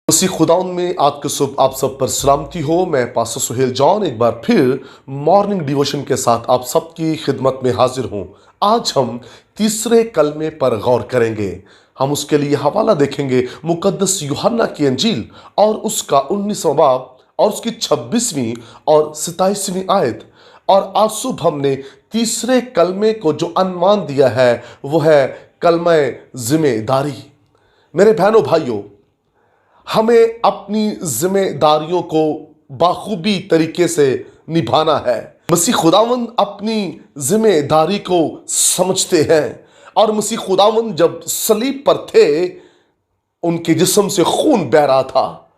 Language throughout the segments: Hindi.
मसीह खुदाउन में आज के सुबह आप सब पर सलामती हो। मैं पास्टर सुहेल जॉन एक बार फिर मॉर्निंग डिवोशन के साथ आप सबकी खिदमत में हाजिर हूं। आज हम तीसरे कलमे पर गौर करेंगे। हम उसके लिए हवाला देखेंगे मुकद्दस यूहन्ना की अंजील और उसका 19वां बाब और उसकी 26वीं और 27वीं आयत। और आज सुबह हमने तीसरे कलमे को जो अनुमान दिया है वो है कलमा जिम्मेदारी। मेरे बहनों भाइयों, हमें अपनी जिम्मेदारियों को बाखूबी तरीके से निभाना है। मसीह खुदावंद अपनी जिम्मेदारी को समझते हैं और मसीह खुदावंद जब सलीब पर थे, उनके जिस्म से खून बह रहा था,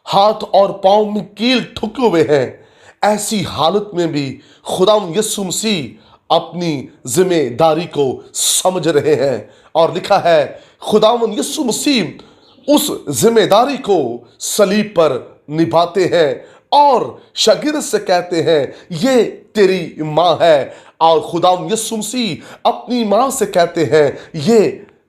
हाथ और पांव में कील ठुके हुए हैं। ऐसी हालत में भी खुदावंद यीशु मसीह अपनी जिम्मेदारी को समझ रहे हैं और लिखा है खुदावंद यीशु मसीह उस जिम्मेदारी को सलीब पर निभाते हैं और शागिर्द से कहते हैं ये तेरी मां है। और खुदावंद यीशु मसीह अपनी मां से कहते हैं ये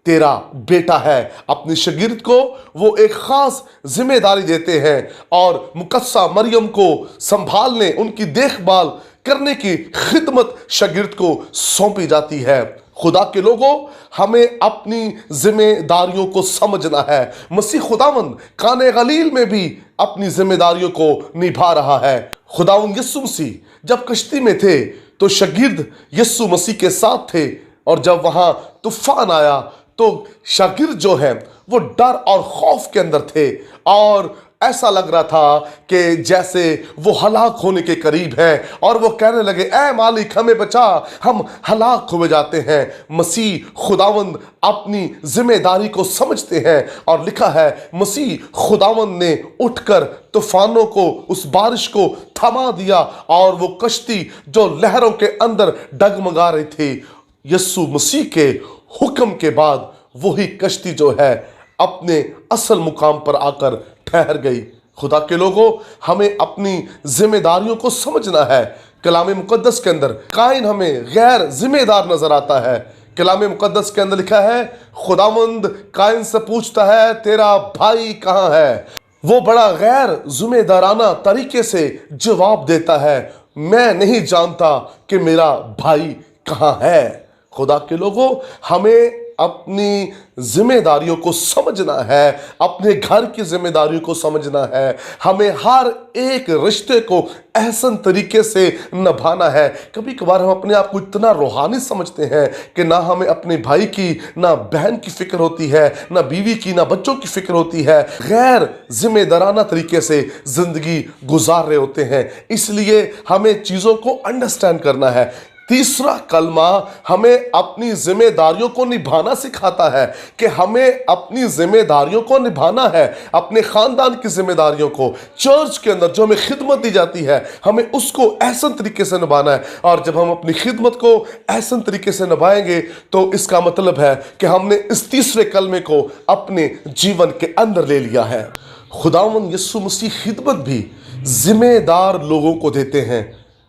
तेरा बेटा है। अपने शागिर्द को वो एक खास जिम्मेदारी देते हैं और मुकद्दसा मरियम को संभालने, उनकी देखभाल करने की खिदमत शागिर्द को सौंपी जाती है। खुदा के लोगों, हमें अपनी जिम्मेदारियों को समझना है। मसीह खुदावंद काने गलील में भी अपनी जिम्मेदारियों को निभा रहा है। खुदावंद यीशु मसीह जब कश्ती में थे तो शागिर्द यीशु मसीह के साथ थे, और जब वहां तूफान आया तो शागिर्द जो है वो डर और खौफ के अंदर थे और ऐसा लग रहा था कि जैसे वो हलाक होने के करीब है और वो कहने लगे, ऐ मालिक हमें बचा, हम हलाक हुए जाते हैं। मसीह खुदावंद अपनी जिम्मेदारी को समझते हैं और लिखा है मसीह खुदावंद ने उठकर तूफानों को, उस बारिश को थमा दिया और वो कश्ती जो लहरों के अंदर डगमगा रही थी, यीशु मसीह के हुक्म के बाद वही कश्ती जो है अपने असल मुकाम पर आकर ठहर गई। खुदा के लोगों, हमें अपनी जिम्मेदारियों को समझना है। कलाम मुकद्दस के अंदर काइन हमें गैर जिम्मेदार नजर आता है। कलाम मुकद्दस के अंदर लिखा है खुदावंद काइन से पूछता है तेरा भाई कहाँ है। वो बड़ा गैर जिम्मेदाराना तरीके से जवाब देता है, मैं नहीं जानता कि मेरा भाई कहाँ है। खुदा के लोगों, हमें अपनी जिम्मेदारियों को समझना है, अपने घर की जिम्मेदारियों को समझना है। हमें हर एक रिश्ते को एहसन तरीके से निभाना है। कभी कभार हम अपने आप को इतना रूहानी समझते हैं कि ना हमें अपने भाई की, ना बहन की फिक्र होती है, ना बीवी की, ना बच्चों की फिक्र होती है। गैर जिम्मेदाराना तरीके से जिंदगी गुजार रहे होते हैं। इसलिए हमें चीज़ों को अंडरस्टैंड करना है। तीसरा कलमा हमें अपनी जिम्मेदारियों को निभाना सिखाता है कि हमें अपनी जिम्मेदारियों को निभाना है, अपने खानदान की जिम्मेदारियों को। चर्च के अंदर जो हमें खिदमत दी जाती है, हमें उसको एहसन तरीके से निभाना है। और जब हम अपनी खिदमत को एहसन तरीके से निभाएंगे तो इसका मतलब है कि हमने इस तीसरे कलमे को अपने जीवन के अंदर ले लिया है। खुदावंद यीशु मसीह खिदमत भी जिम्मेदार लोगों को देते हैं।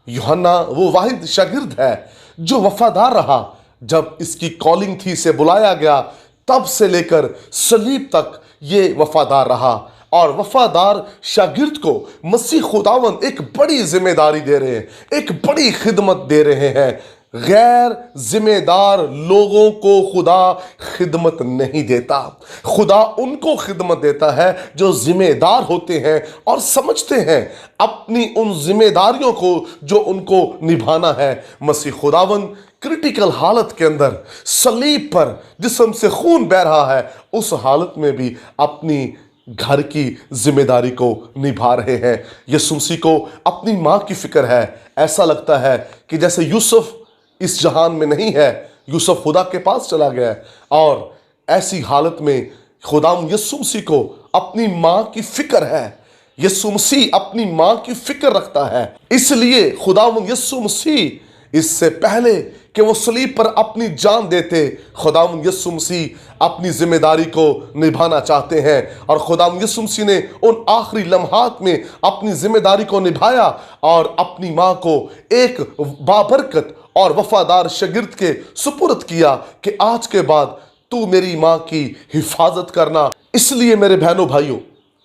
यूहन्ना वो वाहिद शागिर्द है जो वफादार रहा। जब इसकी कॉलिंग थी, से बुलाया गया, तब से लेकर सलीब तक ये वफादार रहा। और वफादार शागिर्द को मसीह खुदावंद एक बड़ी जिम्मेदारी दे रहे हैं, एक बड़ी खिदमत दे रहे हैं। गैर जिम्मेदार लोगों को खुदा खिदमत नहीं देता। खुदा उनको खिदमत देता है जो जिम्मेदार होते हैं और समझते हैं अपनी उन जिम्मेदारियों को जो उनको निभाना है। मसीह खुदावंद क्रिटिकल हालत के अंदर सलीब पर जिस्म से खून बह रहा है, उस हालत में भी अपनी घर की जिम्मेदारी को निभा रहे हैं। यीशु मसीह को अपनी माँ की फिक्र है। ऐसा लगता है कि जैसे यूसुफ इस जहान में नहीं है, यूसुफ खुदा के पास चला गया है। और ऐसी हालत में खुदाम यीशु मसीह को अपनी माँ की फिक्र है। यीशु मसीह अपनी माँ की फिक्र रखता है। इसलिए खुदाम यीशु मसीह इससे पहले कि वो सलीब पर अपनी जान देते, खुदावंद यीशु मसीह अपनी जिम्मेदारी को निभाना चाहते हैं। और खुदावंद यीशु मसीह ने उन आखिरी लम्हात में अपनी जिम्मेदारी को निभाया और अपनी माँ को एक बाबरकत और वफादार शागिर्द के सुपुर्द किया कि आज के बाद तू मेरी माँ की हिफाजत करना। इसलिए मेरे बहनों भाइयों,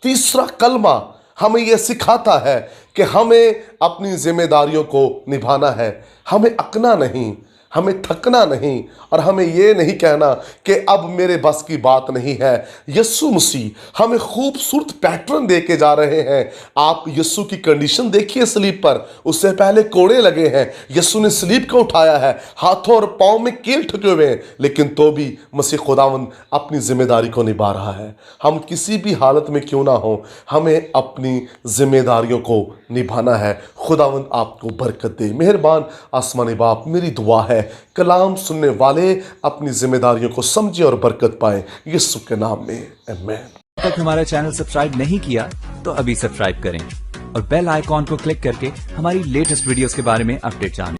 तीसरा कलमा हमें यह सिखाता है कि हमें अपनी जिम्मेदारियों को निभाना है। हमें अकना नहीं, हमें थकना नहीं, और हमें यह नहीं कहना कि अब मेरे बस की बात नहीं है। यीशु मसीह हमें खूबसूरत पैटर्न दे के जा रहे हैं। आप यीशु की कंडीशन देखिए स्लीप पर, उससे पहले कोड़े लगे हैं, यीशु ने स्लीप को उठाया है, हाथों और पाँव में कील ठुके हुए हैं, लेकिन तो भी मसीह खुदावंद अपनी जिम्मेदारी को निभा रहा है। हम किसी भी हालत में क्यों ना हो, हमें अपनी जिम्मेदारियों को निभाना है। खुदावंद आपको बरकत दे। मेहरबान आसमानी बाप, मेरी दुआ है कलाम सुनने वाले अपनी जिम्मेदारियों को समझे और बरकत पाए, यीशु के नाम में आमीन। अब तक हमारा चैनल सब्सक्राइब नहीं किया तो अभी सब्सक्राइब करें और बेल आइकॉन को क्लिक करके हमारी लेटेस्ट वीडियोस के बारे में अपडेट जानें।